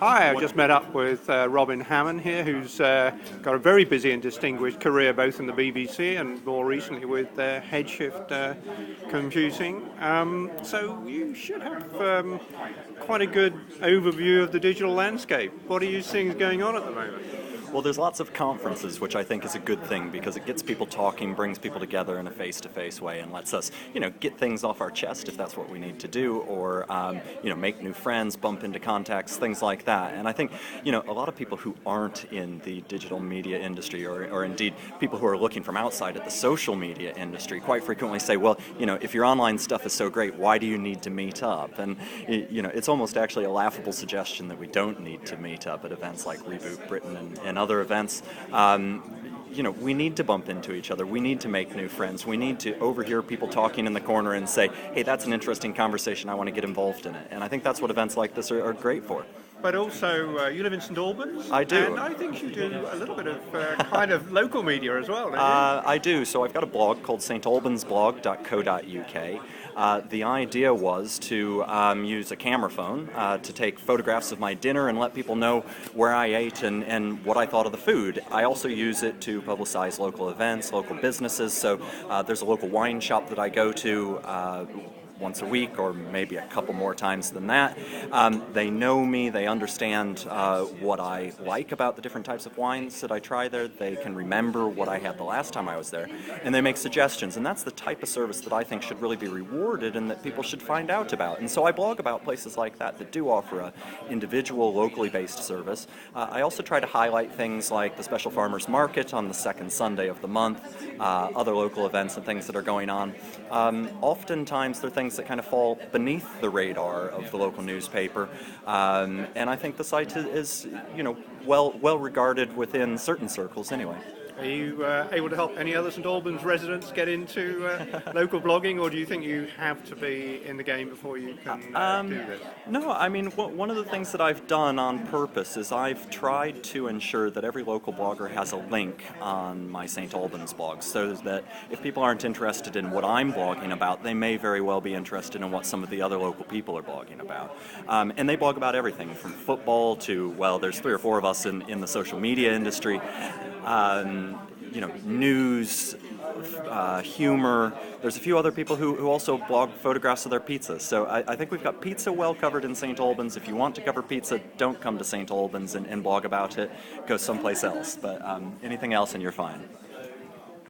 Hi, I've just met up with Robin Hamman here, who's got a very busy and distinguished career both in the BBC and more recently with Headshift Computing. So you should have quite a good overview of the digital landscape. What are you seeing going on at the moment? Well, there's lots of conferences, which I think is a good thing because it gets people talking, brings people together in a face-to-face way, and lets us, get things off our chest if that's what we need to do, or make new friends, bump into contacts, things like that. And I think, a lot of people who aren't in the digital media industry, or indeed people who are looking from outside at the social media industry, quite frequently say, well, if your online stuff is so great, why do you need to meet up? And it's almost actually a laughable suggestion that we don't need to meet up at events like Reboot Britain and other events. We need to bump into each other. We need to make new friends. We need to overhear people talking in the corner and say, hey, that's an interesting conversation. I want to get involved in it. And I think that's what events like this are great for. But also, you live in St Albans? I do. And I think you do a little bit of kind of local media as well, don't you? I do. So I've got a blog called stalbansblog.co.uk. The idea was to use a camera phone to take photographs of my dinner and let people know where I ate and what I thought of the food. I also use it to publicize local events, local businesses. So there's a local wine shop that I go to once a week, or maybe a couple more times than that. They know me, they understand what I like about the different types of wines that I try there, they can remember what I had the last time I was there, and they make suggestions, and that's the type of service that I think should really be rewarded and that people should find out about. And so I blog about places like that do offer a individual, locally based service. I also try to highlight things like the Special Farmers Market on the second Sunday of the month, other local events and things that are going on. Oftentimes they're things that kind of fall beneath the radar of the local newspaper, and I think the site is well regarded within certain circles anyway. Are you able to help any other St Albans residents get into local blogging, or do you think you have to be in the game before you can do this? No, I mean, one of the things that I've done on purpose is I've tried to ensure that every local blogger has a link on my St Albans blog, so that if people aren't interested in what I'm blogging about, they may very well be interested in what some of the other local people are blogging about. And they blog about everything from football to, well, there's 3 or 4 of us in the social media industry. News, humor. There's a few other people who also blog photographs of their pizza. So I think we've got pizza well covered in St Albans. If you want to cover pizza, don't come to St Albans and blog about it. Go someplace else. But anything else and you're fine.